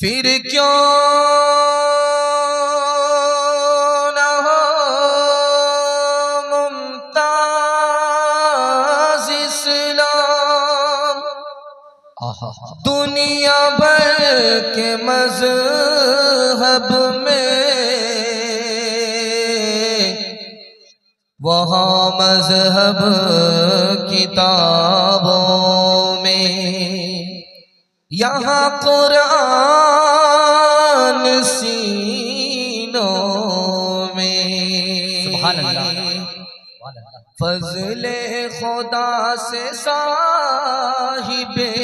फिर क्यों न हो मुमताज इस्लाम, दुनिया भर के मज़हब में वहाँ मज़हब किताबों में, यहाँ कुरान सीनों में। सुभान अल्लाह। फज़ले खुदा से साहिबे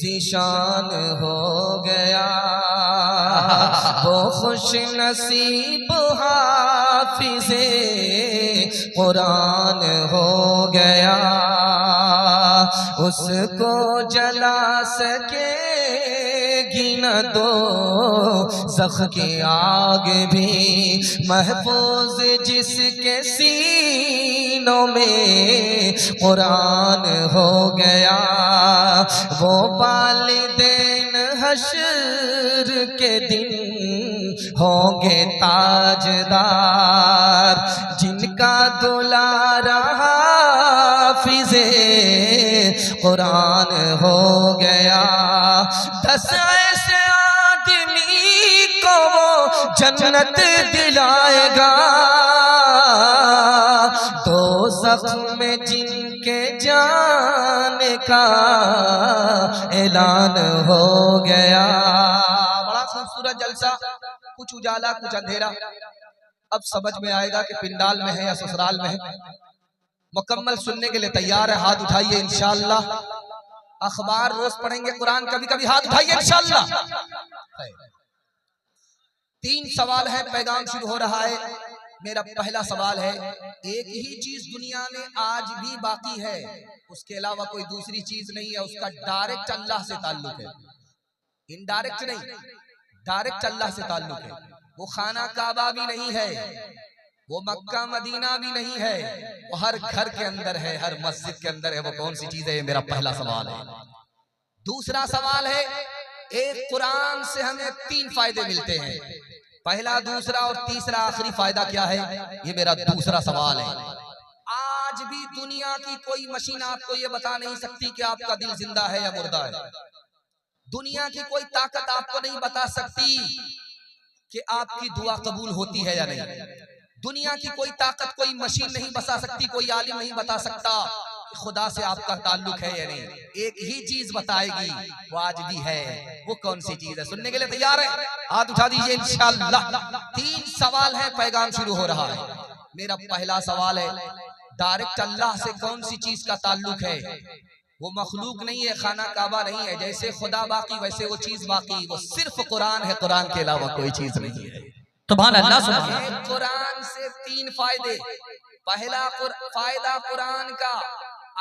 ज़िशान हो गया वो खुश नसीब हाफिज़े कुरान हो गया। उसको जला सकेगी न दो ज़ख़ की आग भी, महफूज जिसके सीनों में कुरान हो गया। वो वालिदैन हश्र के दिन होंगे ताजदार, जिनका दुलारा हाफिज़े कुरान हो गया। 10 ऐसे आदमी को वो जन्नत दिलाएगा, दोज़ख़ में जिनके जाने का ऐलान हो गया। बड़ा खूबसूरत जलसा, कुछ उजाला कुछ अंधेरा। अब समझ में आएगा कि पिंडाल में है या ससुराल में है। मुकम्मल सुनने के लिए तैयार है? हाथ उठाइए इंशाअल्लाह। अखबार रोज पढ़ेंगे, कुरान कभी कभी, हाथ उठाइए इंशाअल्लाह। 3 सवाल है, पैगाम शुरू हो रहा है। मेरा पहला सवाल है, एक ही चीज दुनिया में आज भी बाकी है, उसके अलावा कोई दूसरी चीज नहीं है, उसका डायरेक्ट अल्लाह से ताल्लुक है, इनडायरेक्ट नहीं, डायरेक्ट अल्लाह से ताल्लुक है। वो खाना काबा भी नहीं है, वो मक्का मदीना भी नहीं है, वो हर घर के अंदर है, हर मस्जिद के अंदर है। वो कौन सी चीज है? ये मेरा पहला सवाल है। दूसरा सवाल है, एक कुरान से हमें 3 फायदे मिलते हैं। पहला, दूसरा और तीसरा आखिरी फायदा क्या है? ये मेरा दूसरा सवाल है। आज भी दुनिया की कोई मशीन आपको ये बता नहीं सकती कि आपका दिल जिंदा है या मुर्दा है। दुनिया की कोई ताकत आपको नहीं बता सकती कि आपकी दुआ कबूल होती है या नहीं। दुनिया की कोई ताकत, कोई मशीन नहीं बता सकती, कोई आलिम नहीं बता सकता कि खुदा से आपका ताल्लुक है या नहीं। एक ही चीज बताएगी, वो आज भी है। वो कौन सी चीज है? सुनने के लिए तैयार है? हाथ उठा दीजिए इंशाअल्लाह। 3 सवाल है, पैगाम शुरू हो रहा है। मेरा पहला सवाल है, डायरेक्ट अल्लाह से कौन सी चीज का ताल्लुक है? वो मखलूक नहीं है, खाना काबा नहीं है। जैसे खुदा बाकी वैसे वो चीज बाकी। वो सिर्फ कुरान है, कुरान के अलावा कोई चीज नहीं है। सुभान अल्लाह। कुरान से 3 फायदे। पहला फायदा कुरान का,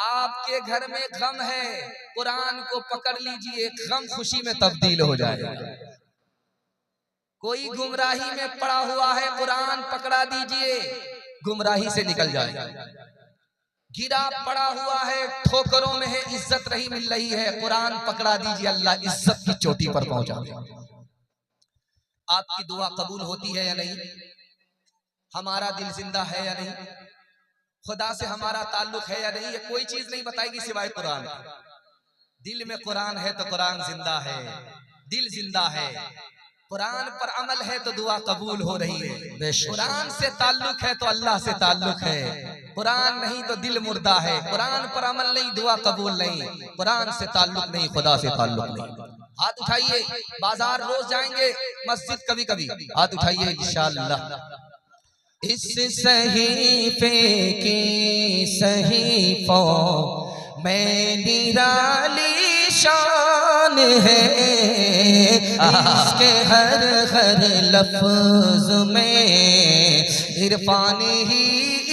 आपके घर में गम है, कुरान को पकड़ लीजिए, गम खुशी में तब्दील हो जाएगा। कोई गुमराही में पड़ा हुआ है, कुरान पकड़ा दीजिए, गुमराही से निकल जाए। गिरा पड़ा हुआ है, ठोकरों में है, इज्जत नहीं मिल रही है, कुरान पकड़ा दीजिए, अल्लाह इज्जत की चोटी पर पहुंचा दे। आपकी दुआ कबूल होती है या नहीं? हमारा दिल जिंदा है या नहीं? खुदा से हमारा ताल्लुक है या नहीं? ये कोई चीज नहीं बताएगी सिवाय कुरान। दिल में कुरान है तो कुरान जिंदा है, दिल जिंदा है। कुरान पर अमल है तो दुआ कबूल हो रही है। कुरान से ताल्लुक है तो अल्लाह से ताल्लुक है। कुरान नहीं तो दिल मुर्दा है। कुरान पर अमल नहीं, दुआ कबूल नहीं। कुरान से ताल्लुक नहीं, खुदा से ताल्लुक नहीं। हाथ उठाइए, बाजार रोज जाएंगे, मस्जिद कभी कभी, हाथ उठाइए इंशाअल्लाह। इस सहीफे की सहीफों में निराली शान है, इसके हर हर लफ्ज में इरफान ही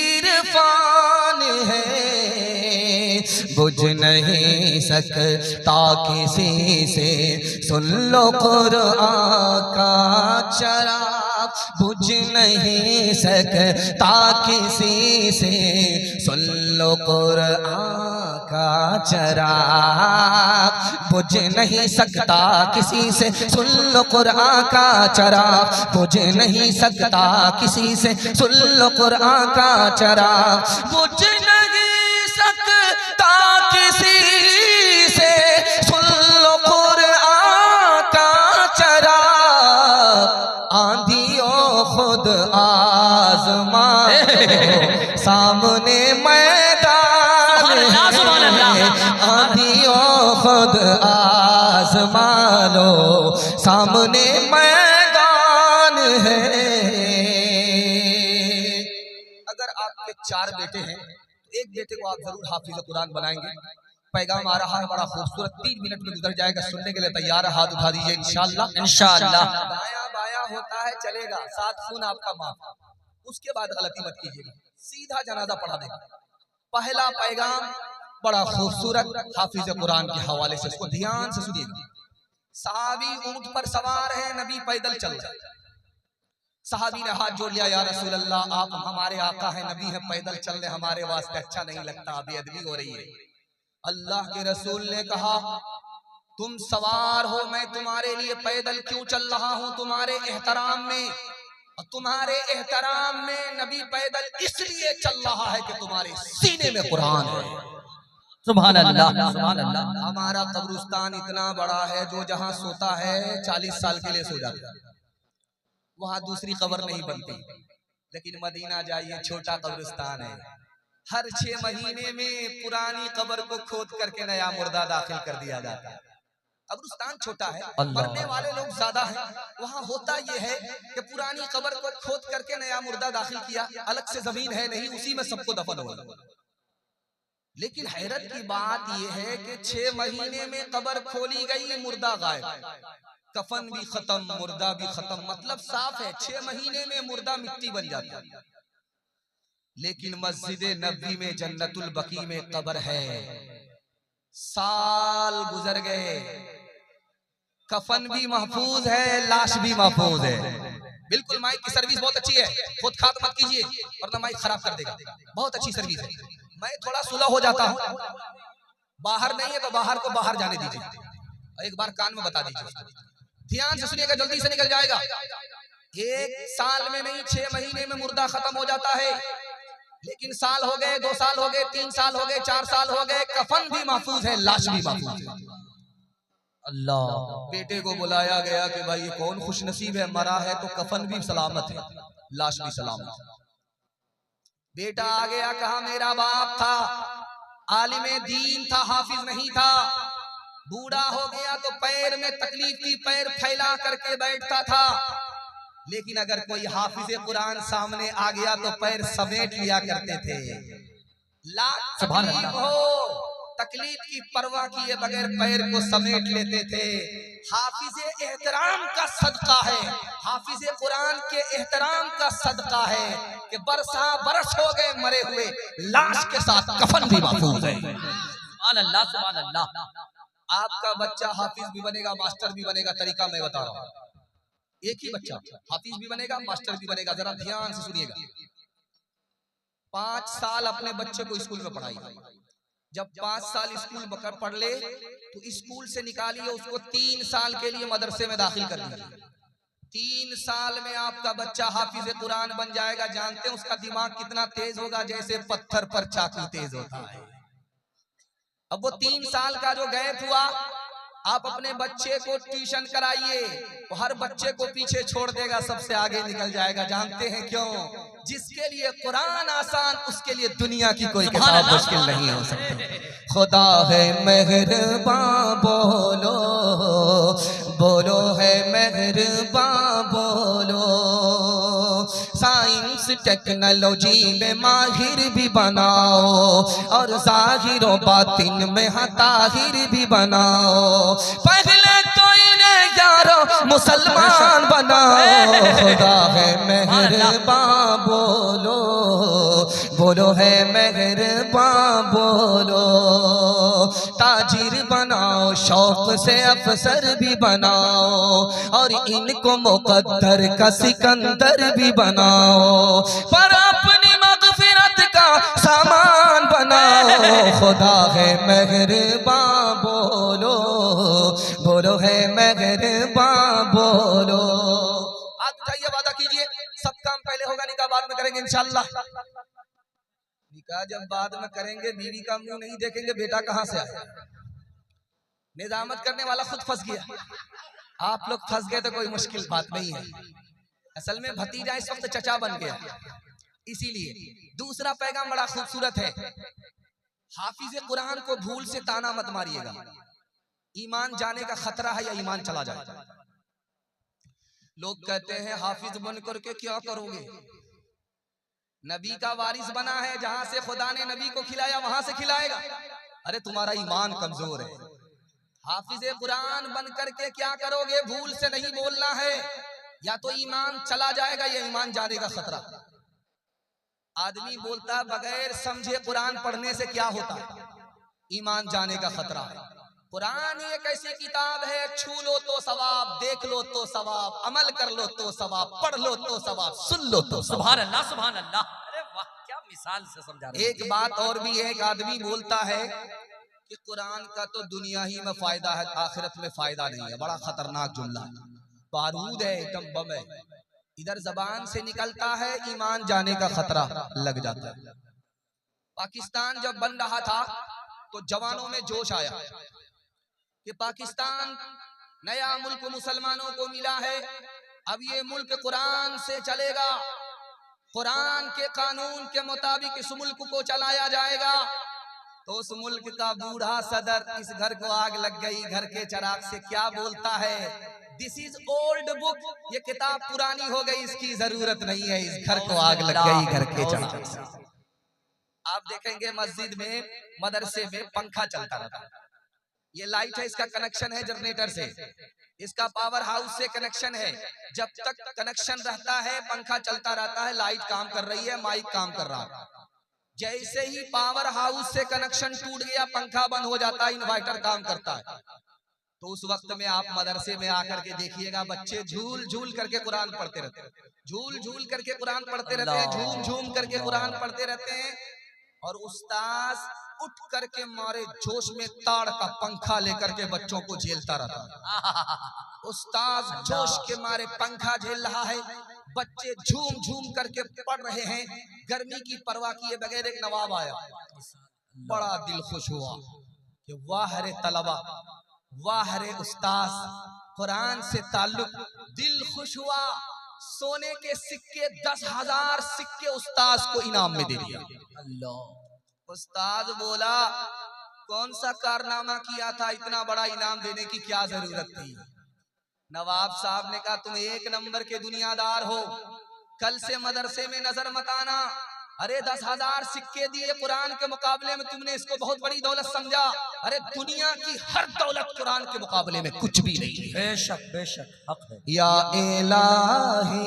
इरफान है। बुझ नहीं सकता किसी से, सुन लो कुरान का चराग, बुझ नहीं सकता किसी से, सुन लो कुरान का चराग, बुझ नहीं सकता किसी से, सुन लो कुरान का चराग, बुझ नहीं सकता किसी से, सुन लो कुरान का चराग, बुझ नहीं सकता किसी से, सुन लो कुरान का चराग। आंधियों खुद आज़मा सामने मैदान है, आंधियों खुद आज़मा लो सामने मैदान है। अगर आपके 4 बेटे हैं, एक बेटे को आप जरूर हाफिज कुरान बनाएंगे। पैगाम आ रहा है बड़ा खूबसूरत, 3 मिनट में गुजर जाएगा, सुनने के लिए तैयार है? हाथ उठा दीजिए इंशाअल्लाह। इंशाअल्लाह। दाया बाया होता है चलेगा, साथ खून आपका माफ, उसके बाद गलती मत कीजिएगा, सीधा जनाजा पढ़ा देगा। पहला पैगाम बड़ा खूबसूरत हाफिज कुरान के हवाले से, उसको ध्यान से सुनिएगा। सहाबी ऊंट पर सवार है, नबी पैदल चल रहे। सहाबी ने हाथ जोड़ लिया, या रसूल अल्लाह, आप हमारे आका है, नबी है, पैदल चल रहे, हमारे वास्ते अच्छा नहीं लगता, बेअदबी हो रही है। अल्लाह के रसूल ने कहा, तुम सवार हो, मैं तुम्हारे लिए पैदल क्यों चल रहा हूं? तुम्हारे एहतराम में, और तुम्हारे एहतराम में नबी पैदल इसलिए चल रहा है कि तुम्हारे सीने में कुरान है। सुभान अल्लाह, सुभान अल्लाह। हमारा कब्रिस्तान इतना बड़ा है, जो जहां सोता है 40 साल के लिए सो जाता है, वहां दूसरी कब्र नहीं बनती। लेकिन मदीना जाइए, छोटा कब्रिस्तान है, हर 6 महीने में पुरानी कब्र को खोद करके नया मुर्दा दाखिल कर दिया जाता है। कब्रिस्तान छोटा है, मरने वाले लोग ज्यादा हैं। वहां होता यह है कि पुरानी कब्र को खोद करके नया मुर्दा दाखिल किया, अलग से जमीन है नहीं, उसी में सबको दफन हो गया। लेकिन हैरत की बात यह है कि 6 महीने में कब्र खोली गई, मुर्दा गायब, कफन भी खत्म, मुर्दा भी खत्म। मतलब साफ है, 6 महीने में मुर्दा मिट्टी बन जाता है। लेकिन मस्जिद नबी में जन्नतुल बकी में कब्र है, साल गुजर गए, कफन भी महफूज है, लाश भी महफूज है। बिल्कुल, माइक की सर्विस बहुत अच्छी है, खुद खात मत कीजिए वरना माइक खराब कर देगा। बहुत अच्छी सर्विस है। मैं थोड़ा सुलह हो जाता हूँ, बाहर नहीं है तो बाहर को बाहर जाने दीजिए। एक बार कान में बता दीजिए, ध्यान से सुनिएगा, जल्दी से निकल जाएगा। 1 साल में नहीं, 6 महीने में मुर्दा खत्म हो जाता है। लेकिन साल हो गए, 2 साल हो गए, 3 साल हो गए, 4 साल हो गए, कफन भी महफूज है, लाश भी महफूज है। अल्लाह। बेटे को बुलाया गया कि भाई ये कौन खुशनसीब है, मरा है तो कफन भी सलामत है, लाश भी सलामत है। बेटा आ गया, कहा मेरा बाप था, आलिमे दीन था, हाफिज नहीं था, बूढ़ा हो गया तो पैर में तकलीफ थी, पैर फैला करके बैठता था। लेकिन अगर कोई हाफिज कुरान सामने आ गया तो पैर समेट लिया करते थे। तकलीफ हो, तकलीफ की परवाह किए बगैर पैर को समेट लेते थे। हाफिज एहतराम का सदका है, हाफिज कुरान के एहतराम का सदका है कि बरसा बरस हो गए मरे हुए, लाश के साथ कफन भी महफूज है। सुभान अल्लाह, सुभान अल्लाह। आपका बच्चा हाफिज भी बनेगा, मास्टर भी बनेगा, तरीका मैं बता रहा हूँ। एक ही बच्चा हाफिज भी बनेगा, मास्टर भी बनेगा। जरा ध्यान से सुनिएगा। 5 साल अपने बच्चे को स्कूल में पढ़ाई। जब 5 साल स्कूल पढ़ ले तो स्कूल से निकालिए उसको 3 साल के लिए मदरसे में दाखिल कर दीजिए। 3 साल में आपका बच्चा हाफिज कुरान बन जाएगा। जानते हैं उसका दिमाग कितना तेज होगा? जैसे पत्थर पर चाकू तेज होता है। अब वो 3 साल का जो गैप हुआ, आप अपने बच्चे को ट्यूशन कराइए, वो हर बच्चे को पीछे छोड़ देगा, सबसे आगे निकल जाएगा। जानते हैं क्यों? जिसके लिए कुरान आसान, उसके लिए दुनिया की कोई किताब मुश्किल नहीं हो सकती। खुदा है मेहरबान, बोलो बोलो है मेहरबान, बोलो। साइंस टेक्नोलॉजी में माहिर भी बनाओ और जाहिर व बातिन में ताहिर भी बनाओ। पहले तो इन्हें यारो मुसलमान बनाओ। खुदा है मेहरबान, बोलो बोलो है मेहरबान, बोलो। ताजिर बनाओ, शौक से अफसर भी बनाओ और इनको मुकद्दर का सिकंदर भी बनाओ, पर अपनी मगफिरत का सामान बनाओ। खुदा है मेहरबान, बोलो बोलो है मेहरबान, बोलो। आज उठाइए, वादा कीजिए, सब काम पहले होगा, निकाह बाद में करेंगे इंशाअल्लाह। निकाह जब बाद में करेंगे, बीवी का मुंह नहीं देखेंगे, बेटा कहां से आया। निजामत करने वाला खुद फंस गया, आप लोग फंस गए तो कोई मुश्किल बात नहीं है। असल में भतीजा इस वक्त चचा बन गया। इसीलिए दूसरा पैगाम बड़ा खूबसूरत है। हाफिज कुरान को भूल से ताना मत मारिएगा। ईमान जाने का खतरा है या ईमान चला जाए। लोग कहते हैं हाफिज बन करके क्या करोगे? नबी का वारिस बना है, जहां से खुदा ने नबी को खिलाया वहां से खिलाएगा। अरे तुम्हारा ईमान कमजोर है। हाफिज कुरान बन करके क्या करोगे? भूल से नहीं बोलना है, या तो ईमान चला जाएगा या ईमान जाने का खतरा। आदमी बोलता बगैर समझे कुरान पढ़ने से क्या होता है? ईमान जाने का खतरा है। कुरान एक ऐसी किताब है, छू लो तो सवाब, देख लो तो सवाब, अमल कर लो तो सवाब, पढ़ लो तो सवाब, सुन लो तो। सुभान अल्लाह, सुभान अल्लाह। अरे वाह, क्या मिसाल से समझा रहे हैं। एक बात और भी है, एक आदमी बोलता है कि कुरान का तो दुनिया ही में फायदा है, आखिरत में फायदा नहीं है। बड़ा खतरनाक जुमला, बारूद है, एटम बम है। इधर जबान से निकलता है, ईमान जाने का खतरा लग जाता है। पाकिस्तान जब बन रहा था तो जवानों में जोश आया कि पाकिस्तान नया मुल्क मुसलमानों को मिला है, अब ये मुल्क कुरान से चलेगा, कुरान के कानून के मुताबिक इस मुल्क को चलाया जाएगा। तो उस मुल्क का बूढ़ा सदर, इस घर को आग लग गई, घर के चिराग से क्या बोलता है? दिस इज ओल्ड बुक, ये किताब पुरानी हो गई, इसकी जरूरत नहीं है। इस घर को आग लग गई, घर के चिराग से। आप देखेंगे मस्जिद में, मदरसे में पंखा चलता रहता है। ये लाइट है, इसका कनेक्शन है जनरेटर से, इसका पावर हाउस से कनेक्शन है। जब तक कनेक्शन रहता है पंखा चलता रहता है, लाइट काम कर रही है, माइक काम कर रहा है। जैसे ही पावर हाउस से कनेक्शन टूट गया, पंखा बंद हो जाता है, इन्वर्टर काम करता है। तो उस वक्त में आप मदरसे में आकर के देखिएगा, बच्चे झूल झूल करके कुरान पढ़ते रहते हैं, झूल झूल करके कुरान पढ़ते रहते हैं, झूम झूम करके कुरान पढ़ते रहते हैं। और उस्ताद उठ करके मारे जोश में ताड़ का पंखा लेकर के बच्चों को झेलता रहता है। उस्ताद जोश के मारे पंखा झेल रहा है, बच्चे झूम झूम करके पढ़ रहे हैं, गर्मी की परवाह किए बगैर। एक नवाब आया, बड़ा दिल खुश हुआ कि वाह रे तलबा, वाह रे उस्ताद, कुरान से ताल्लुक। दिल खुश हुआ, सोने के सिक्के 10,000 सिक्के उस्ताद को इनाम में दे दिया। उस्ताद बोला कौन सा कारनामा किया था, इतना बड़ा इनाम देने की क्या जरूरत थी? नवाब साहब ने कहा तुम एक नंबर के दुनियादार हो, कल से मदरसे में नजर मत आना। अरे 10,000 सिक्के दिए कुरान के मुकाबले में, तुमने इसको बहुत बड़ी दौलत समझा। अरे दुनिया की हर दौलत कुरान के मुकाबले में कुछ भी नहीं है। बेशक बेशक हक है। या इलाही,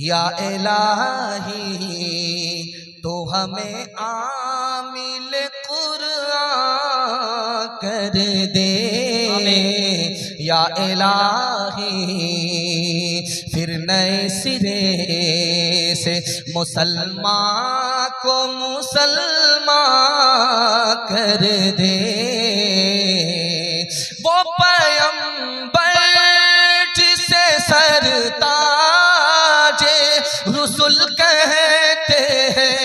या इलाही, तो हमें आमिल कुरान कर दे। या इलाही फिर नए सिरे से मुसलमान को मुसलमान कर दे। वो पैगंबर जिसे सरताजे रुसुल कहते हैं,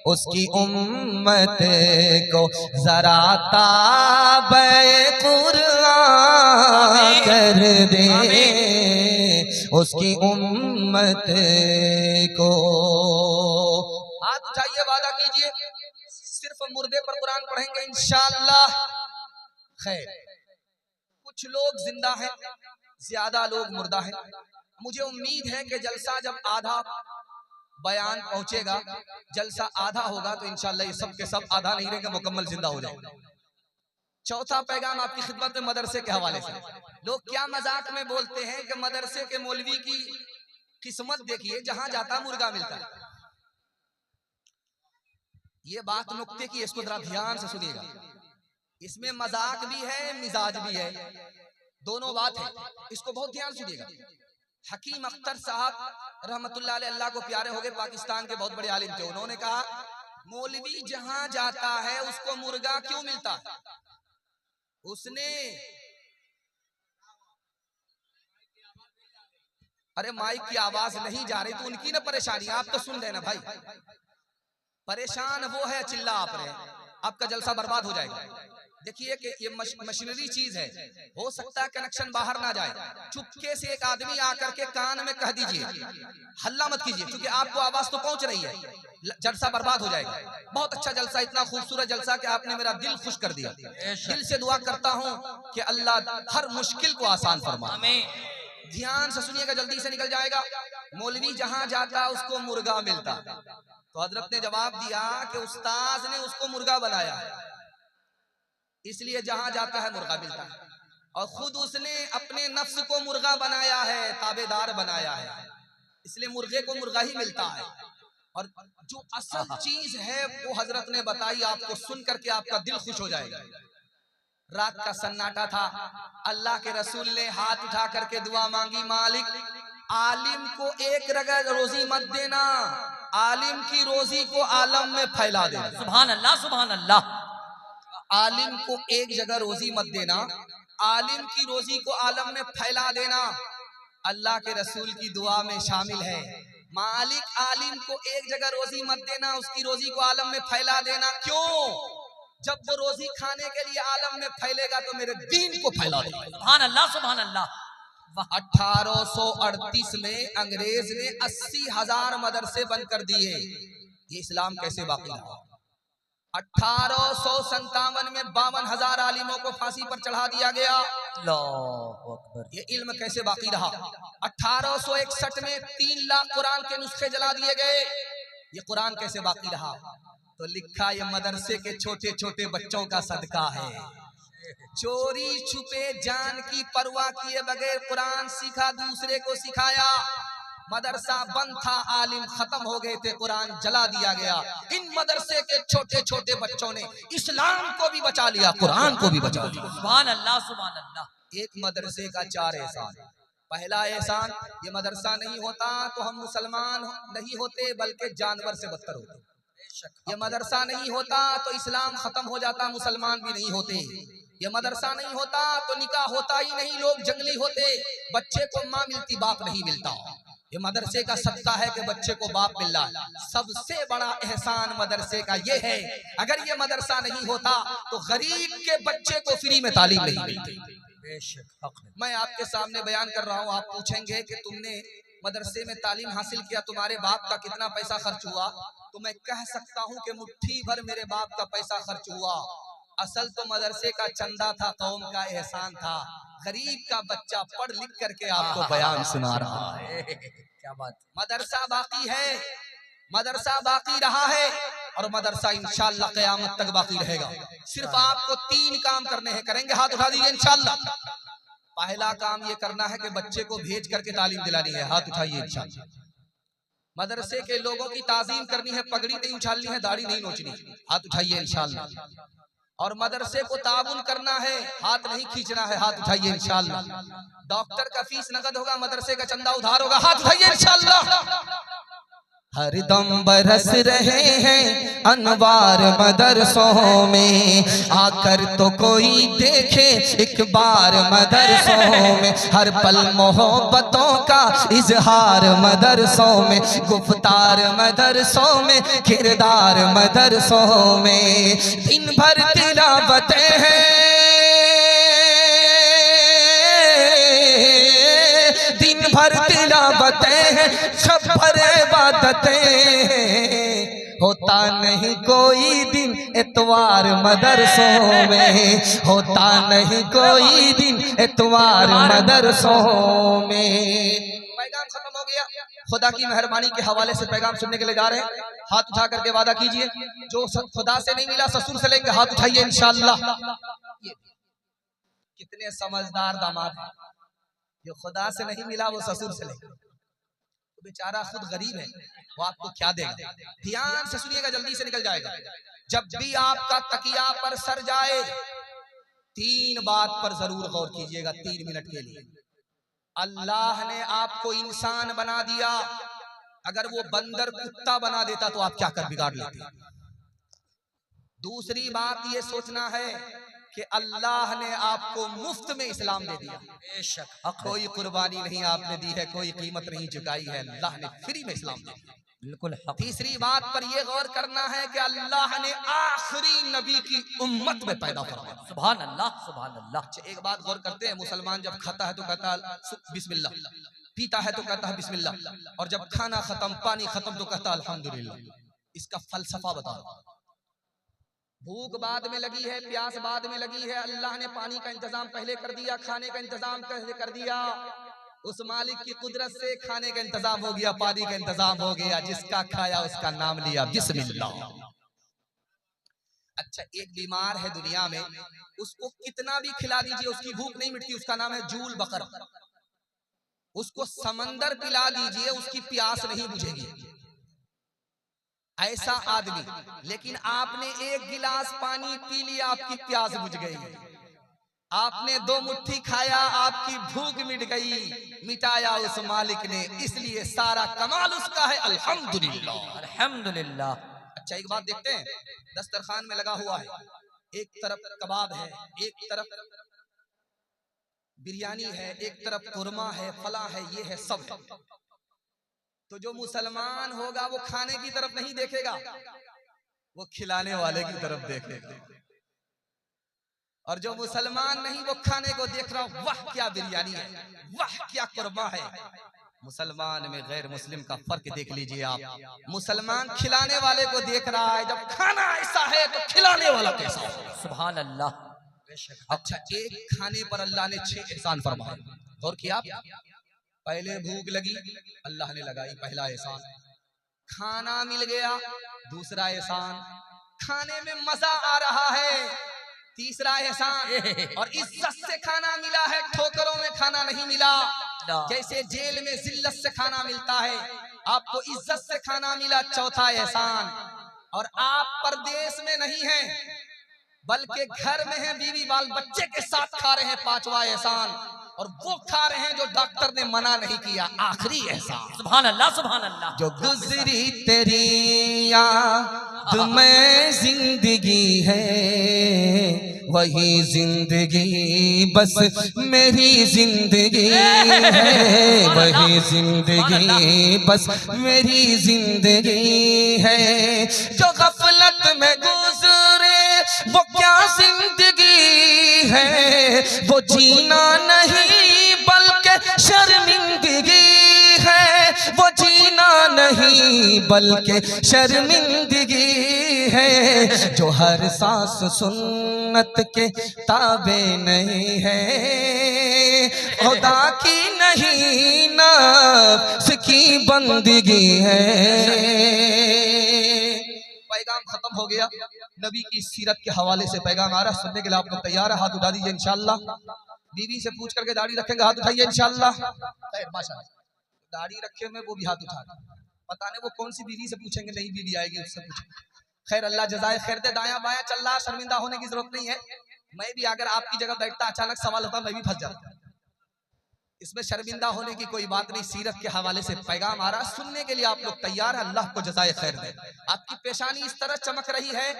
उसकी उम्मत को जरा ताबे कुरान कर दे। उसकी उम्मत को हाथ उठाइए, वादा कीजिए सिर्फ मुर्दे पर कुरान पढ़ेंगे इंशाअल्लाह। खैर, कुछ लोग जिंदा हैं, ज्यादा लोग मुर्दा हैं। मुझे उम्मीद है कि जलसा जब आधा बयान पहुंचेगा, जलसा आधा होगा, तो इंशाअल्लाह ये सब के सब आधा नहीं रहेंगे, मुकम्मल जिंदा हो जाएंगे। चौथा पैगाम आपकी खिदमत में मदरसे के हवाले से। लोग क्या मजाक में बोलते हैं कि मदरसे के मौलवी की किस्मत देखिए, जहां जाता मुर्गा मिलता है। ये बात नुक्ते की, इसको जरा ध्यान से सुनिएगा। इसमें मजाक भी है, मिजाज भी है, दोनों बात है, इसको बहुत ध्यान से सुनिएगा। हकीम अख्तर साहब रहमतुल्लाह अलैह, अल्लाह को प्यारे हो गए, पाकिस्तान के बहुत बड़े आलिम थे। उन्होंने कहा मौलवी जहां जाता है उसको मुर्गा क्यों मिलता है? उसने अरे माइक की आवाज नहीं जा रही तो उनकी ना परेशानी, आप तो सुन रहे ना भाई। परेशान वो है, चिल्ला आप रहे, आपका जलसा बर्बाद हो जाएगा। देखिए कि ये मशीनरी चीज है, हो सकता है कनेक्शन बाहर ना जाए। चुपके से एक आदमी आकर के कान में कह दीजिए, हल्ला मत कीजिए, क्योंकि आपको आवाज तो पहुंच रही है, जलसा बर्बाद हो जाएगा। बहुत अच्छा जलसा, इतना खूबसूरत जलसा कि आपने मेरा दिल खुश कर दिया। दिल से दुआ करता हूं कि अल्लाह हर मुश्किल को आसान फरमाए। ध्यान से सुनिएगा, जल्दी से निकल जाएगा। मौलवी जहां जाता उसको मुर्गा मिलता, तो हजरत ने जवाब दिया कि उस्ताद ने उसको मुर्गा बनाया, इसलिए जहां जाता है मुर्गा मिलता है। और खुद उसने अपने नफ्स को मुर्गा बनाया है, ताबेदार बनाया है, इसलिए मुर्गे को मुर्गा ही मिलता है। और जो असल चीज है वो हजरत ने बताई, आपको सुन करके आपका दिल खुश हो जाएगा। रात का सन्नाटा था, अल्लाह के रसूल ने हाथ उठा करके दुआ मांगी, मालिक आलिम को एक रगड़ रोजी मत देना, आलिम की रोजी को आलम में फैला देना। सुभान अल्लाह, सुभान अल्लाह। आलिम को एक जगह रोजी मत देना, आलिम की रोजी को आलम में फैला देना। अल्लाह के रसूल की दुआ में शामिल है, मालिक आलिम को एक जगह रोजी मत देना, उसकी रोजी को आलम में फैला देना। क्यों? जब वो रोजी खाने के लिए आलम में फैलेगा तो मेरे दीन को फैला देगा। सुभान अल्लाह, सुभान अल्लाह। 1838 में अंग्रेज ने 80,000 मदरसे बंद कर दिए। ये इस्लाम कैसे बाकी रहा? 1857 में 52,000 आलिमों को फांसी पर चढ़ा दिया गया। अल्लाहु अकबर। ये इल्म कैसे बाकी रहा? 1861 में 3 लाख कुरान के नुस्खे जला दिए गए। ये कुरान कैसे बाकी रहा? तो लिखा ये मदरसे के छोटे छोटे बच्चों का सदका है। चोरी छुपे जान की परवाह किए बगैर कुरान सीखा, दूसरे को सिखाया। मदरसा बंद था, आलिम खत्म हो गए थे, कुरान जला दिया गया। इन मदरसे के छोटे छोटे बच्चों ने इस्लाम को भी बचा लिया, कुरान को भी बचा लिया। सुभान अल्लाह, सुभान अल्लाह। एक मदरसे का 4 एहसान। पहला एहसान, ये मदरसा नहीं होता तो हम मुसलमान नहीं होते बल्कि जानवर से बदतर होते। ये मदरसा नहीं होता तो इस्लाम खत्म हो जाता, मुसलमान भी नहीं होते। ये मदरसा नहीं होता तो निकाह होता ही नहीं, लोग जंगली होते। बच्चे को माँ मिलती, बाप नहीं मिलता। ये मदरसे का सदका है कि बच्चे को बाप मिल रहा है। सबसे बड़ा एहसान मदरसे का ये है, अगर ये मदरसा नहीं होता तो गरीब के बच्चे को फ्री में तालीम नहीं मिलती। मैं आपके सामने बयान कर रहा हूँ, आप पूछेंगे कि तुमने मदरसे में तालीम हासिल किया, तुम्हारे बाप का कितना पैसा खर्च हुआ? तो मैं कह सकता हूँ कि मुट्ठी भर मेरे बाप का पैसा खर्च हुआ। असल तो मदरसे का चंदा था, कौम का एहसान था। गरीब का बच्चा पढ़ लिख करके आपको बयान सुना रहा है। क्या बात। मदरसा बाकी है, मदरसा बाकी रहा है और मदरसा इंशाअल्लाह क़यामत तक बाकी रहेगा। सिर्फ आपको 3 काम करने हैं, करेंगे? हाथ उठा दीजिए इंशाअल्लाह। पहला काम ये करना है कि बच्चे को भेज करके तालीम दिलानी है, हाथ उठाइए इंशाअल्लाह। मदरसे के लोगों की ताजीम करनी है, पगड़ी नहीं उछालनी है, दाढ़ी नहीं नोचनी, हाथ उठाइए इंशाअल्लाह। और मदरसे को ताउन करना है, हाथ नहीं खींचना है, हाथ उठाइए इंशाअल्लाह। डॉक्टर का फीस नगद होगा, मदरसे का चंदा उधार होगा, हाथ उठाइए इंशाअल्लाह। हर दम बरस रहे हैं अनवार मदरसों में, आकर तो कोई देखे एक बार मदरसों में। हर पल मोहब्बतों का इजहार मदरसों में, गुफ्तार मदरसों में, किरदार मदरसों में। दिन भर तिलावतें हैं, दिन भर तिलावतें हैं, सब भर इबादतें। होता नहीं कोई दिन इतवार मदरसों में, होता नहीं कोई दिन इतवार मदरसों में। पैगाम खत्म हो गया। खुदा की मेहरबानी के हवाले से पैगाम सुनने के लिए जा रहे हैं। हाथ उठा करके वादा कीजिए, जो खुदा से नहीं मिला ससुर से लेंगे, हाथ उठाइए इंशाअल्लाह। कितने समझदार दामाद हैं, जो खुदा से नहीं मिला वो ससुर से लेंगे। तो बेचारा खुद गरीब है, वो आपको क्या देगा। ध्यान से सुनिएगा, जल्दी से निकल जाएगा। जब भी आपका तकिया पर सर जाए, 3 बात पर जरूर गौर कीजिएगा, 3 मिनट के लिए। अल्लाह ने आपको इंसान बना दिया, अगर वो बंदर कुत्ता बना देता तो आप क्या कर बिगाड़ लेते। दूसरी बात ये सोचना है कि अल्लाह ने आपको मुफ्त में इस्लाम दे दिया, बेशक कोई कुर्बानी नहीं आपने दी है, कोई कीमत नहीं चुकाई है, अल्लाह ने फ्री में इस्लाम दे दिया, बिल्कुल। तीसरी बात पर यह गौर करना है कि अल्लाह ने आखिरी नबी की उम्मत में पैदा फरमाया, सुभान अल्लाह, सुभान अल्लाह। अच्छा, एक बात गौर करते हैं, मुसलमान जब खाता है तो कहता है बिस्मिल्लाह, पीता है तो कहता है बिस्मिल्लाह, और जब खाना खत्म, पानी खत्म तो कहता है अल्हम्दुलिल्लाह। इसका फलसफा बताओ। भूख बाद में लगी है, प्यास बाद में लगी है, अल्लाह ने पानी का इंतजाम पहले कर दिया, खाने का इंतजाम पहले कर दिया। उस मालिक की कुदरत से खाने का इंतजाम हो गया, पानी का इंतजाम हो गया, जिसका खाया उसका नाम लिया बिस्मिल्लाह। अच्छा, एक बीमार है दुनिया में, उसको कितना भी खिला दीजिए उसकी भूख नहीं मिटती, उसका नाम है जूल बकर। उसको समंदर पिला दीजिए उसकी प्यास नहीं बुझेगी, ऐसा आदमी। लेकिन आपने एक गिलास पानी पी लिया, आपकी प्यास बुझ गई। आपने 2 मुट्ठी खाया, आपकी भूख मिट गई, मिटाया उस मालिक ने, इसलिए सारा कमाल उसका है, अल्हम्दुलिल्लाह, अल्हम्दुलिल्लाह। अच्छा, एक बात देखते हैं, दस्तरखान में लगा हुआ है, एक तरफ कबाब है, एक तरफ बिरयानी है, एक तरफ कुरमा है, फला है, ये है, सब है। तो जो मुसलमान होगा वो खाने की तरफ नहीं देखेगा, वो खिलाने वाले की तरफ देखेगा। और जो मुसलमान नहीं, वो खाने को देख रहा, वाह क्या बिरयानी है, वाह क्या कुरमा है। मुसलमान में गैर मुस्लिम का फर्क देख लीजिए आप। मुसलमान खिलाने वाले को देख रहा है, जब खाना ऐसा है तो खिलाने वाला कैसा है, सुभान अल्लाह। अच्छा, एक खाने पर अल्लाह ने 6 एहसान फरमाए, गौर किया आप। पहले भूख लगी, अल्लाह ने लगाई, पहला एहसान। खाना मिल गया, दूसरा एहसान। खाने में मजा आ रहा है, तीसरा एहसान। और इज्जत से खाना मिला है, ठोकरों में खाना नहीं मिला। जैसे जेल में जिल्लत से खाना मिलता है, आपको इज्जत से खाना मिला, चौथा एहसान। और आप परदेश में नहीं हैं, बल्कि घर में हैं, बीवी बाल बच्चे के साथ खा रहे हैं, 5वां एहसान। और वो खा रहे हैं जो डॉक्टर ने मना नहीं किया, आखिरी एहसान, सुभान अल्लाह, सुभान अल्लाह। जो गुजरी तेरी याद में जिंदगी है, वही जिंदगी बस मेरी जिंदगी है, वही जिंदगी बस मेरी जिंदगी है। जो गफलत में गुजरे वो क्या जिंदगी है, वो जीना नहीं बल्कि शर्मिंदगी है, वो जीना नहीं बल्कि शर्मिंदगी है। जो हर सांस सुन्नत के ताबे नहीं है, खुदा की नहीं नफ्स की बंदगी है। पैगाम खत्म हो गया, नबी की सीरत के हवाले से पैगाम आ रहा, सुनने के लिए आप लोग तैयार है? हाथ उठा दीजिए इंशाअल्लाह। बीवी से पूछ करके दाढ़ी रखेंगे, हाथ उठाइए इंशाअल्लाह। माशाअल्लाह, दाढ़ी रखे में वो भी हाथ उठा, पता नहीं वो कौन सी बीवी से पूछेंगे, नहीं बीवी आएगी उससे पूछेंगे। खैर अल्लाह जज़ाए खैर दे। दाया बाया चल रहा, शर्मिंदा होने की जरूरत नहीं है। मैं भी अगर आपकी जगह बैठता, अचानक सवाल होता, मैं भी फंस जाता। इसमें शर्मिंदा होने की कोई बात नहीं। सीरत के हवाले से पैगाम आ रहा, सुनने के लिए आप लोग तैयार हैं। अल्लाह को जज़ाए खैर दे। आपकी पेशानी इस तरह चमक रही है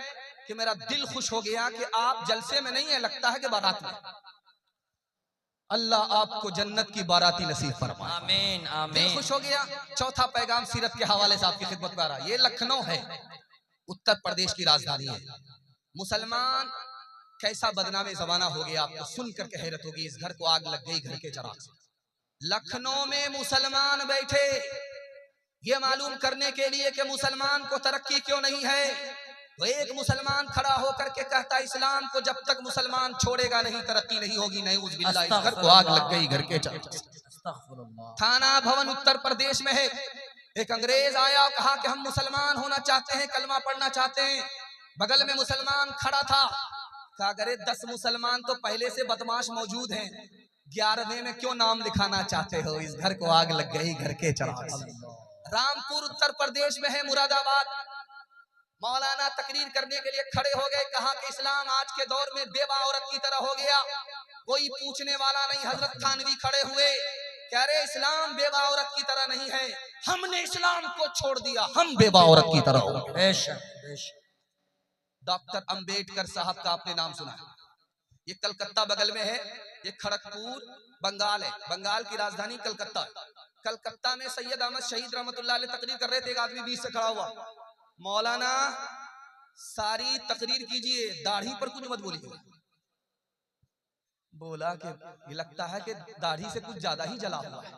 कि मेरा दिल खुश हो गया कि आप जलसे में नहीं है, लगता है कि बारात में। अल्लाह आपको जन्नत की बाराती नसीब फरमाए। आमीन दिल आमीन। खुश हो गया। चौथा पैगाम सीरत के हवाले से आपकी खिदमत में आ रहा। ये लखनऊ है, उत्तर प्रदेश की राजधानी है। मुसलमान कैसा बदनामे जमाना हो गया, आपको सुन करके हैरत होगी। इस घर को आग लग गई घर के चराग से। लखनऊ में मुसलमान बैठे ये मालूम करने के लिए कि मुसलमान को तरक्की क्यों नहीं है, तो एक मुसलमान खड़ा होकर के कहता, इस्लाम को जब तक मुसलमान छोड़ेगा नहीं तरक्की नहीं होगी। नहीं, उस बिल्लाह, इस घर को आग लग गई घर के चराग से। अस्तगफिरुल्लाह। थाना भवन उत्तर प्रदेश में है। एक अंग्रेज आया और कहा कि हम मुसलमान होना चाहते हैं, कलमा पढ़ना चाहते हैं। बगल में मुसलमान खड़ा था। कहा, अरे 10 मुसलमान तो पहले से बदमाश मौजूद हैं, 11वें में क्यों नाम लिखाना चाहते हो। इस घर को आग लग गई घर के चराग से। रामपुर उत्तर प्रदेश में है, मुरादाबाद। मौलाना तकरीर करने के लिए खड़े हो गए। कहा कि इस्लाम आज के दौर में बेवा औरत की तरह हो गया, कोई पूछने वाला नहीं। हजरत थानवी खड़े हुए, कह रहे इस्लाम बेवा औरत की तरह नहीं है, हमने इस्लाम को छोड़ दिया, हम बेवा औरत की तरह हो गए। बेशक बेशक। डॉक्टर अंबेडकर साहब का आपने नाम सुना है। ये कलकत्ता बगल में है, ये खड़गपुर बंगाल है। बंगाल की राजधानी कलकत्ता है। कलकत्ता में सैयद अहमद शहीद रहमतुल्लाह अलैह तकरीर कर रहे थे। एक आदमी बीच से खड़ा हुआ, मौलाना सारी तकरीर कीजिए, दाढ़ी पर कुछ मत बोलिए। बोला कि ये लगता है कि दाढ़ी से कुछ ज्यादा ही जला हुआ है।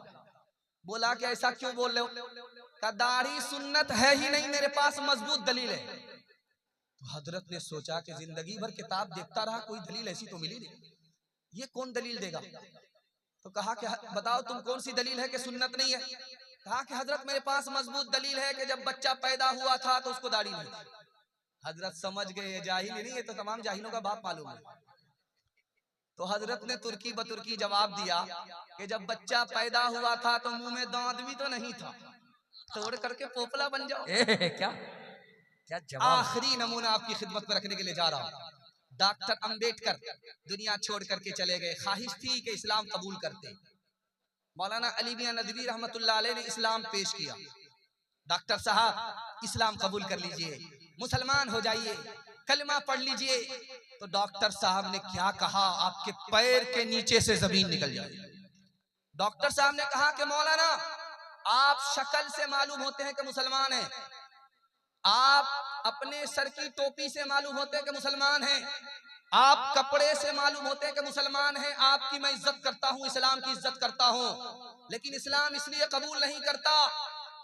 बोला कि ऐसा क्यों बोल रहे हो। कहा, दाढ़ी सुन्नत है ही नहीं, मेरे पास मजबूत दलील है। तो हजरत ने सोचा कि जिंदगी भर किताब देखता रहा, कोई दलील ऐसी तो मिली नहीं, ये कौन दलील देगा। तो कहा कि बताओ तुम कौन सी दलील है कि सुन्नत नहीं है। कहा कि हजरत मेरे पास मजबूत दलील है कि जब बच्चा पैदा हुआ था तो उसको दाढ़ी नहीं थी। हजरत समझ गए जाहिल नहीं, ये तो तमाम जाहिलों का बाप मालूम है। तो हजरत ने तुर्की बतुर्की जवाब दिया कि जब बच्चा पैदा हुआ था तो मुंह में दांत भी तो नहीं था, तोड़ करके पोपला बन जाओ। क्या क्या जवाब। आखिरी नमूना आपकी खिदमत में रखने के लिए जा रहा हूँ। डॉक्टर अंबेडकर दुनिया छोड़ करके चले गए। ख्वाहिश थी कि इस्लाम कबूल करते। मौलाना अली मियां नदवी रहमतुल्लाह अलैह ने इस्लाम पेश किया। डॉक्टर साहब इस्लाम कबूल कर लीजिए, मुसलमान हो जाइए, कलमा पढ़ लीजिए। तो डॉक्टर साहब ने क्या कहा, आपके पैर के नीचे से जमीन निकल जाए। डॉक्टर साहब ने कहा कि मौलाना आप शक्ल से मालूम होते हैं कि मुसलमान हैं, आप अपने सर की टोपी से मालूम होते हैं कि मुसलमान हैं, आप कपड़े से मालूम होते हैं कि मुसलमान हैं। आपकी मैं इज्जत करता हूं, इस्लाम की इज्जत करता हूं, लेकिन इस्लाम इसलिए कबूल नहीं करता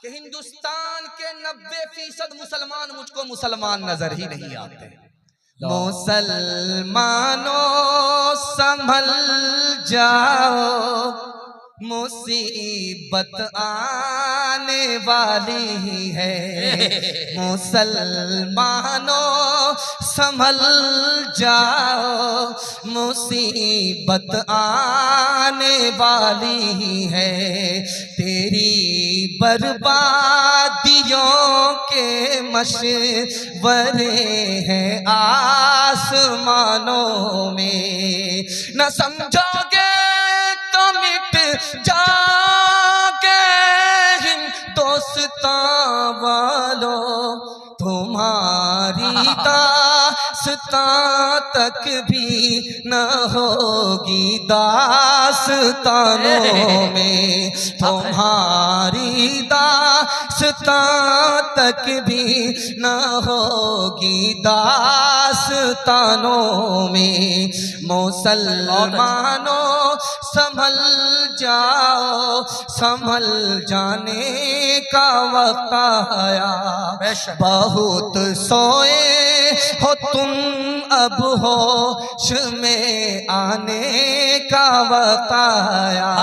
कि हिंदुस्तान के 90% मुसलमान मुझको मुसलमान नजर ही नहीं आते। मुसलमानों संभल जाओ, मुसीबत आने वाली है। मुसलमानों संभल जाओ, मुसीबत आने वाली है। तेरी बर्बादियों के मशवरे हैं आसमानों में। न समझोगे तो मिट जाओगे हिंदुस्तान वालों, तुम्हारी दास्तां तक भी न होगी दास्तानों में। तुम्हारी दास्तां तक भी न होगी दास्तानों में। मुसलमानों संभल जाओ, संभल जाने का वक्त आया। बहुत सोए हो तुम, अब होश में आने का वक्त आया।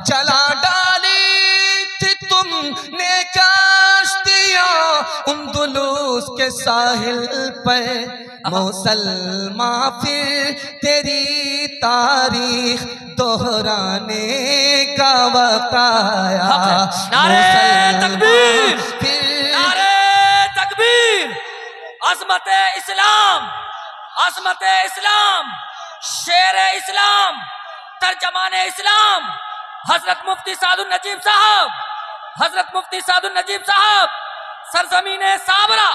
चला डाली थी तुमने कश्तियां उंदुलूस के साहिल पर, मुसलमान फिर तेरी तारीख दोहराने का वक्त आया। नारे तकबीर, फिर नारे तकबीर, अजमत इस्लाम, अजमत इस्लाम, शेर इस्लाम, तर्जमान इस्लाम, हजरत मुफ्ती सादुल नजीब साहब, हजरत मुफ्ती सादुल नजीब साहब, सरजमीन साबरा।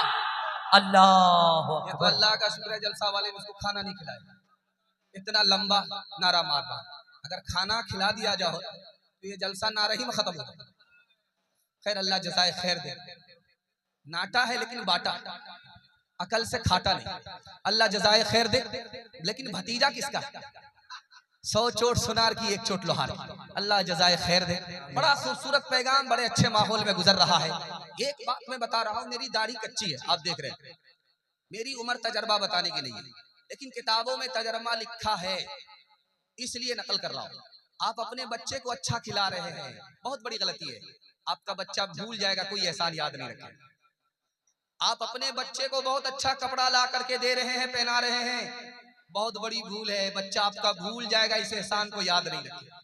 अल्लाह ये तो अल्लाह का शुक्र है जलसा वाले ने उसको खाना नहीं खिलाया, इतना लंबा नारा मार रहा। अगर खाना खिला दिया जाओ तो ये जलसा नारा ही में खत्म हो जाए। खैर अल्लाह जज़ाए खैर दे। नाटा है लेकिन बाटा, अकल से खाटा नहीं। अल्लाह जज़ाए खैर दे। लेकिन भतीजा किसका? 100 चोट सुनार की 1 चोट लोहार की। अल्लाह जज़ाए खैर दे। बड़ा खूबसूरत पैगाम बड़े अच्छे माहौल में गुजर रहा है। एक बात मैं बता रहा हूँ, मेरी दाढ़ी कच्ची है, आप देख रहे हैं। मेरी उम्र तजर्बा बताने की नहीं है, लेकिन किताबों में तजर्बा लिखा है, इसलिए नकल कर रहा हूँ। आप अपने बच्चे को अच्छा खिला रहे हैं, बहुत बड़ी गलती है। आपका बच्चा भूल जाएगा, कोई एहसान याद नहीं रखेगा। आप अपने बच्चे को बहुत अच्छा कपड़ा ला करके दे रहे हैं, पहना रहे हैं, बहुत बड़ी भूल है। बच्चा आपका भूल जाएगा, इस एहसान को याद नहीं रखेगा।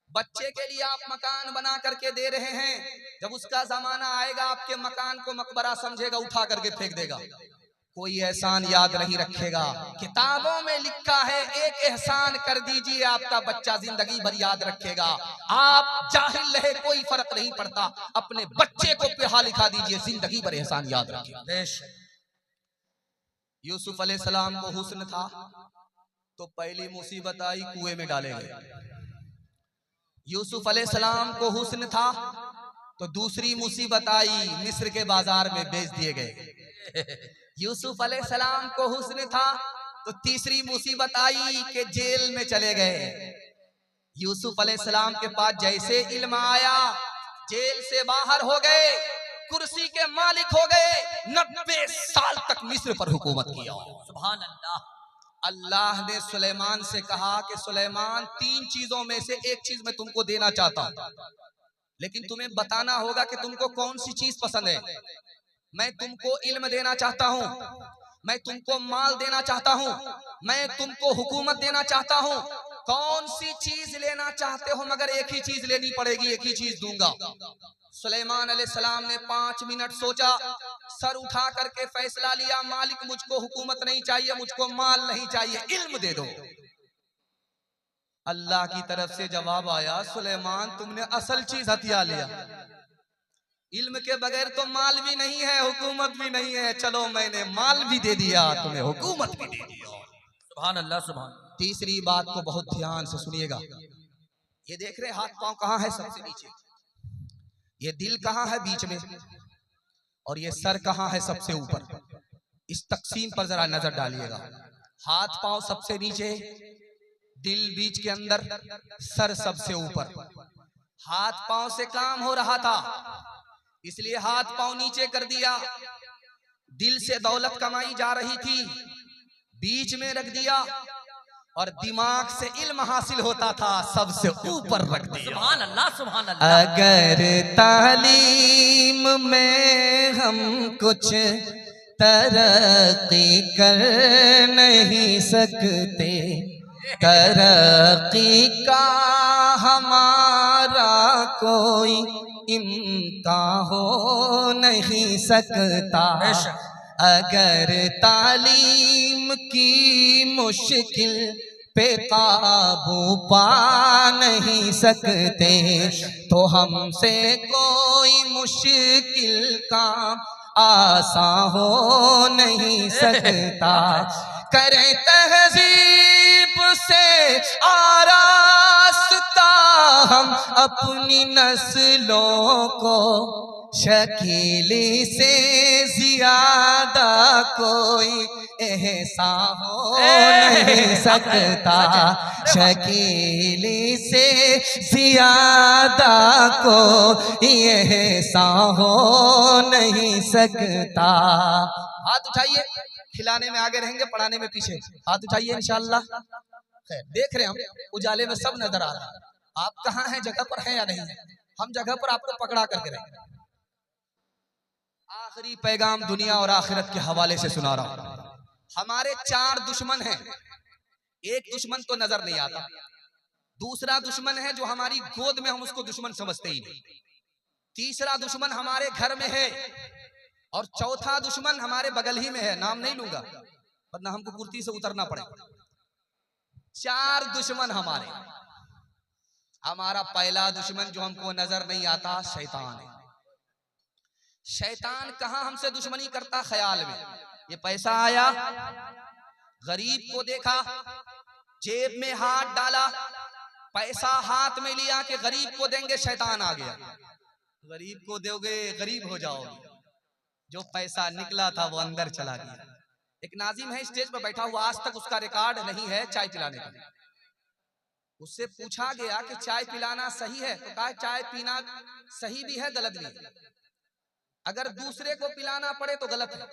बच्चे के लिए आप मकान बना करके दे रहे हैं, जब उसका जमाना आएगा आपके मकान को मकबरा समझेगा, उठा करके फेंक देगा, कोई एहसान याद नहीं रखेगा। किताबों में लिखा है एक एहसान कर दीजिए, आपका बच्चा जिंदगी भर याद रखेगा। आप जाहिल रहे कोई फर्क नहीं पड़ता, अपने बच्चे को पढ़ा लिखा दीजिए, जिंदगी भर एहसान याद रखेगा। यूसुफ अलैहिस्सलाम को हुस्न था तो पहली मुसीबत आई, कुएं में डाले गए। यूसुफ अलैहिस्सलाम को हुस्न था तो दूसरी मुसीबत आई, मिस्र के बाजार में बेच दिए गए। यूसुफ अलैहिस्सलाम को हुस्न था तो तीसरी मुसीबत आई कि जेल में चले गए। यूसुफ अलैहिस्सलाम के पास जैसे इल्म आया, जेल से बाहर हो गए, कुर्सी के मालिक हो गए, 90 साल तक मिस्र पर हुकूमत किया। सुभान अल्लाह। अल्लाह ने सुलेमान से कहा कि सुलेमान, 3 चीजों में से एक चीज मैं तुमको देना चाहता हूं, लेकिन तुम्हें बताना होगा कि तुमको कौन सी चीज पसंद है। मैं तुमको इल्म देना चाहता हूं, मैं तुमको माल देना चाहता हूं, मैं तुमको हुकूमत देना चाहता हूं। कौन सी चीज लेना चाहते हो? मगर एक ही चीज लेनी पड़ेगी, एक ही चीज दूंगा। सुलेमान अलैहिस्सलाम ने 5 मिनट सोचा, सर उठा करके फैसला लिया, मालिक मुझको हुकूमत नहीं चाहिए, मुझको माल नहीं चाहिए, इल्म दे दो। अल्लाह की तरफ से जवाब आया, सुलेमान तुमने असल चीज हथिया लिया, इल्म के बगैर तो माल भी नहीं है, हुकूमत भी नहीं है। चलो मैंने माल भी दे दिया, तुम्हें हुकूमत भी दे दिया। सुभान अल्लाह। सुभान। तीसरी बात को बहुत ध्यान से सुनिएगा। ये देख रहे हाथ पांव कहाँ है? सबसे नीचे। ये दिल कहाँ है? बीच में। और ये सर कहाँ है? सबसे ऊपर। इस तकसीम पर जरा नजर डालिएगा। हाथ पांव सबसे नीचे, दिल बीच के अंदर, सर सबसे ऊपर। हाथ पांव से काम हो रहा था, इसलिए हाथ पांव नीचे कर दिया। दिल से दौलत कमाई जा रही थी, बीच में रख दिया। और दिमाग से इल्म हासिल होता था, सबसे ऊपर रख दिया। सुभान अल्लाह। सुभान अल्लाह। अगर तालीम में हम कुछ तरक्की कर नहीं सकते, तरक्की का हमारा कोई इम्कान हो नहीं सकता। अगर तालीम की मुश्किल पे काबू पा नहीं सकते, तो हमसे कोई मुश्किल काम आसान हो नहीं सकता। करें तहजीब से आरास्ता हम अपनी नस्लों को, शकीली से ज्यादा कोई एहसान हो नहीं सकता। शकीली से ज्यादा कोई एहसान हो नहीं सकता। हाथ उठाइए, खिलाने में आगे रहेंगे, पढ़ाने में पीछे। हाथ उठाइए इंशाअल्लाह। देख रहे हैं हम उजाले में सब नजर आ रहा है। आप कहाँ हैं? जगह पर हैं या नहीं? हम जगह पर आपको पकड़ा करके रहेंगे। आखिरी पैगाम दुनिया और आखिरत के हवाले से सुना रहा हूं। हमारे 4 दुश्मन हैं। एक दुश्मन तो नजर नहीं आता, दूसरा दुश्मन है जो हमारी गोद में, हम उसको दुश्मन समझते ही नहीं। तीसरा दुश्मन हमारे घर में है, और चौथा दुश्मन हमारे बगल ही में है, नाम नहीं लूंगा वरना हमको कुर्ती से उतरना पड़ेगा। 4 दुश्मन हमारे। हमारा पहला दुश्मन जो हमको नजर नहीं आता शैतान है। शैतान कहां हमसे दुश्मनी करता? ख्याल में। ये पैसा आया, गरीब को देखा, जेब में हाथ डाला, पैसा हाथ में लिया कि गरीब को देंगे, शैतान आ गया। गरीब को दोगे गरीब हो जाओगे। जो पैसा निकला था वो अंदर चला गया। एक नाजिम है स्टेज पर बैठा हुआ, आज तक उसका रिकॉर्ड नहीं है चाय पिलाने का। उससे पूछा गया कि चाय पिलाना सही है? तो कहा चाय पीना सही भी है गलत भी है। अगर दूसरे को पिलाना पड़े तो गलत है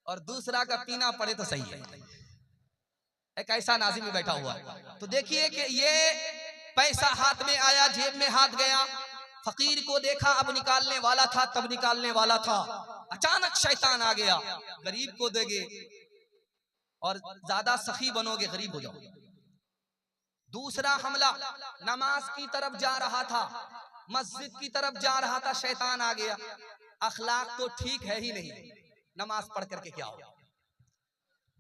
और दूसरा का पीना पड़े तो सही है। एक ऐसा नाजिम भी बैठा हुआ है। तो देखिए कि ये पैसा हाथ में आया, जेब में हाथ गया, फकीर को देखा, अब निकालने वाला था, तब निकालने वाला था, अचानक शैतान आ गया। गरीब को देंगे और ज्यादा सखी बनोगे गरीब हो जाओगे। दूसरा हमला, नमाज की तरफ जा रहा था, मस्जिद की तरफ जा रहा था, शैतान आ गया। अखलाक तो ठीक है ही नहीं, नमाज पढ़ करके क्या होगा।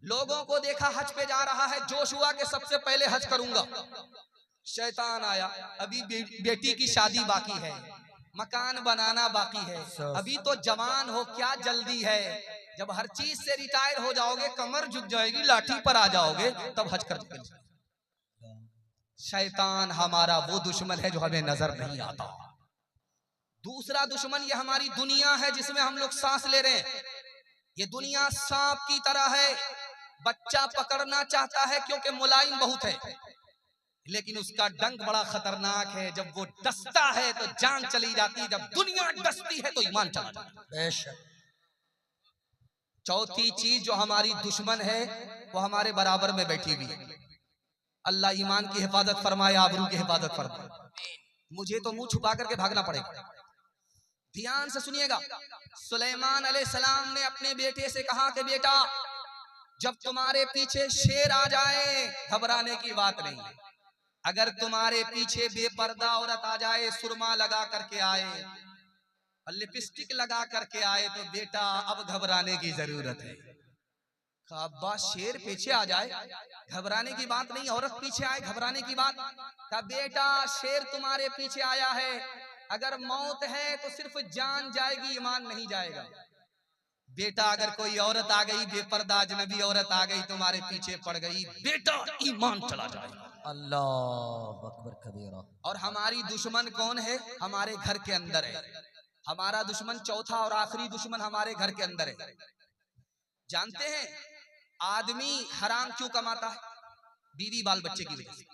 लोगों को देखा हज पे जा रहा है, जोश हुआ कि सबसे पहले हज करूंगा। शैतान आया, अभी बेटी की शादी बाकी है, मकान बनाना बाकी है, अभी तो जवान हो, क्या जल्दी है। जब हर चीज से रिटायर हो जाओगे, कमर झुक जाएगी, लाठी पर आ जाओगे, तब हज कर। शैतान हमारा वो दुश्मन है जो हमें नजर नहीं आता। दूसरा दुश्मन ये हमारी दुनिया है जिसमें हम लोग सांस ले रहे हैं। ये दुनिया सांप की तरह है, बच्चा पकड़ना चाहता है क्योंकि मुलायम बहुत है, लेकिन उसका डंक बड़ा खतरनाक है। जब वो डसता है तो जान चली जाती है, जब दुनिया डसती है तो ईमान चला जाता है। चौथी चीज जो हमारी दुश्मन है वो हमारे बराबर में बैठी हुई है। अल्लाह ईमान की हिफाजत फरमाए, आबरू की हिफाजत फरमाए। मुझे तो मुंह छुपा करके भागना पड़ेगा। ध्यान से सुनिएगा। सुलेमान अलैहिस्सलाम ने अपने बेटे से कहा कि बेटा, जब तुम्हारे पीछे शेर आ जाए घबराने की बात नहीं है। अगर तुम्हारे पीछे बेपर्दा औरत आ जाए, सुरमा लगा करके आए और लिपस्टिक लगा करके आए, तो बेटा अब घबराने की जरूरत है। अब्बा शेर पीछे आ जाए घबराने की बात नहीं, औरत पीछे आए घबराने की बात। का बेटा शेर तुम्हारे पीछे आया है, अगर मौत है तो सिर्फ जान जाएगी, ईमान नहीं जाएगा। बेटा अगर कोई औरत आ गई, बेपर्दा अजनबी औरत आ गई, तुम्हारे पीछे पड़ गई, बेटा ईमान चला जाएगा। अल्लाह अकबर कबीरा। और हमारी दुश्मन कौन है? हमारे घर के अंदर है। हमारा दुश्मन चौथा और आखिरी दुश्मन हमारे घर के अंदर है। जानते हैं आदमी हराम क्यों कमाता है? बीवी बाल बच्चे की वजह से।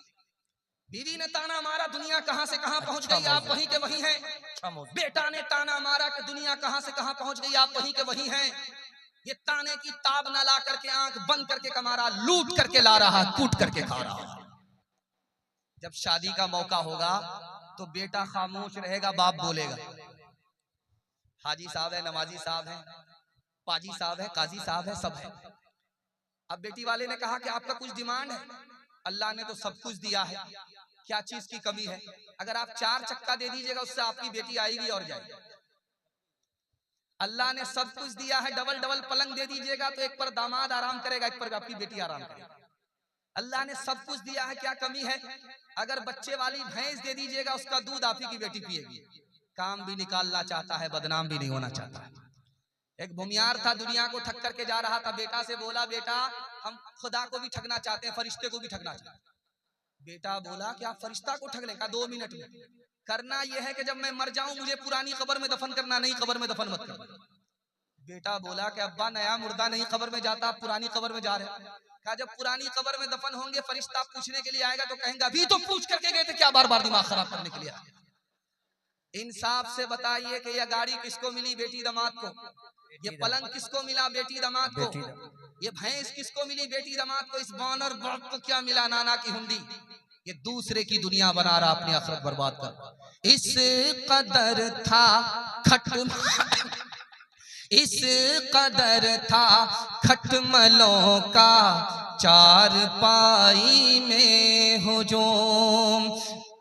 बीवी ने ताना मारा, दुनिया कहां से कहां पहुंच गई, आप वहीं के वहीं हैं। बेटा ने ताना मारा कि दुनिया कहां से कहां पहुंच गई, आप वहीं के वहीं हैं। ये ताने की ताब न ला करके, आंख बंद करके कमा रहा, लूट करके ला रहा, कूट करके खा रहा। जब शादी का मौका होगा तो बेटा खामोश रहेगा, बाप बोलेगा। हाजी साहब है, नमाजी साहब है, पाजी साहब है, काजी साहब है, सब है। अब बेटी वाले ने कहा कि आपका कुछ डिमांड है? अल्लाह ने तो सब कुछ दिया है, क्या चीज की कमी है? अगर आप 4 चक्का दे दीजिएगा, उससे आपकी बेटी आएगी और जाएगी। अल्लाह ने सब कुछ दिया है, डबल डबल पलंग दे दीजिएगा तो एक पर दामाद आराम करेगा, एक पर आपकी बेटी आराम करेगी। अल्लाह ने सब कुछ दिया है, क्या कमी है? अगर बच्चे वाली भैंस दे दीजिएगा, उसका दूध आप ही की बेटी पिएगी। काम भी निकालना चाहता है, बदनाम भी नहीं होना चाहता है। एक भूमियार था, दुनिया को ठग करके जा रहा था। बेटा से बोला, बेटा हम खुदा को भी ठगना चाहते हैं, फरिश्ते को भी ठगना चाहते हैं। बेटा बोला कि आप फरिश्ता को ठग लें? का 2 मिनट में करना यह है कि जब मैं मर जाऊं मुझे पुरानी कब्र में दफन करना, नहीं कब्र में दफन मत करना। बेटा बोला कि अब्बा नया मुर्दा नहीं कब्र में जाता, आप पुरानी कब्र में जा रहे हैं। कहा जब पुरानी कब्र में दफन होंगे, फरिश्ता पूछने के लिए आएगा तो कहेंगे अभी तो पूछ करके गए थे, क्या बार बार दिमाग खराब करने के लिए आए? इंसाफ से बताइए कि यह गाड़ी किसको मिली? बेटी दामाद को। ये पलंग किसको मिला? बेटी दामाद को। ये भैंस किसको मिली? बेटी दामाद को। इस बानर बाप को क्या मिला? नाना की हुंडी। ये दूसरे की दुनिया बना रहा, अपनी आखिरत बर्बाद कर। इस कदर था इस कदर था खटमलों का चारपाई में हुजूम,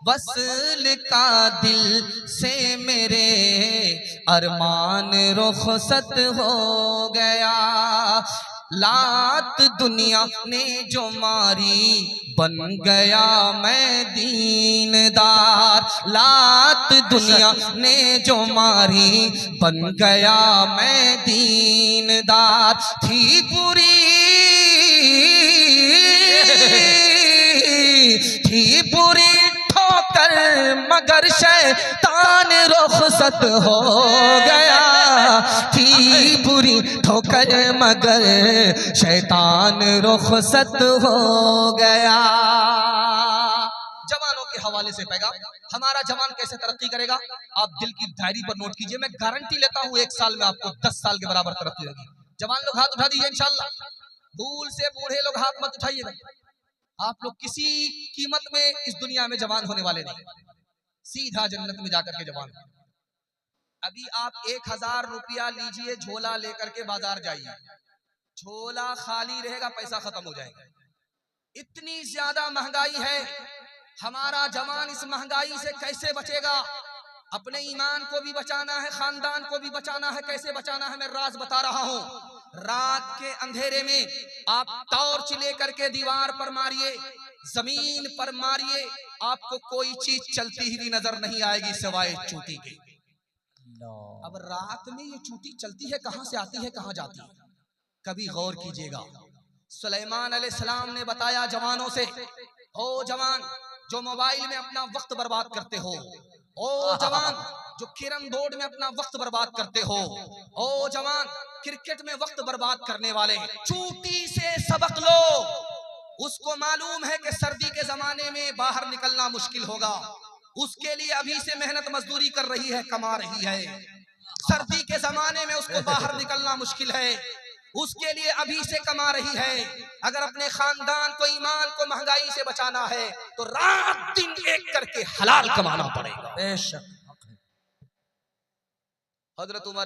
वस्ल का दिल से मेरे अरमान रुखसत हो गया। लात दुनिया ने जो मारी बन गया मैं दीनदार। लात दुनिया ने जो मारी बन गया मैं दीनदार। थी बुरी ठोकर मगर शैतान रुखसत हो गया। थी बुरी ठोकर मगर शैतान रुखसत हो गया। जवानों के हवाले से पैगाम, हमारा जवान कैसे तरक्की करेगा आप दिल की डायरी पर नोट कीजिए। मैं गारंटी लेता हूं 1 साल में आपको 10 साल के बराबर तरक्की होगी। जवान लोग हाथ उठा दीजिए इंशाल्लाह। भूल से बूढ़े लोग हाथ मत उठाइएगा। आप लोग किसी कीमत में इस दुनिया में जवान होने वाले नहीं, सीधा जन्नत में जाकर के जवान। अभी आप 1000 रुपया लीजिए, झोला लेकर के बाजार जाइए, झोला खाली रहेगा, पैसा खत्म हो जाएगा। इतनी ज्यादा महंगाई है, हमारा जवान इस महंगाई से कैसे बचेगा? अपने ईमान को भी बचाना है, खानदान को भी बचाना है। कैसे बचाना है मैं राज बता रहा हूं। रात के अंधेरे में आप टॉर्च लेकर के दीवार पर मारिए, जमीन पर मारिए, आपको कोई चीज चलती ही नजर नहीं आएगी सिवाय चूटी के। अब रात में ये चूटी चलती है, कहां से आती है, कहां जाती है, कभी गौर कीजिएगा। सुलेमान अलैहिस्सलाम ने बताया जवानों से, ओ जवान जो मोबाइल में अपना वक्त बर्बाद करते हो, ओ जवान जो कैरम बोर्ड में अपना वक्त बर्बाद करते हो, ओ जवान क्रिकेट में वक्त बर्बाद करने वाले, चूटी से सबक लो। उसको मालूम है कि सर्दी के जमाने में बाहर निकलना मुश्किल होगा, उसके लिए अभी से मेहनत मजदूरी कर रही है, कमा रही है। सर्दी के जमाने में उसको बाहर निकलना मुश्किल है, उसके लिए अभी से कमा रही है। अगर अपने खानदान को, ईमान को महंगाई से बचाना है तो रात दिन एक करके हलाल कमाना पड़ेगा। बेशक हजरत उमर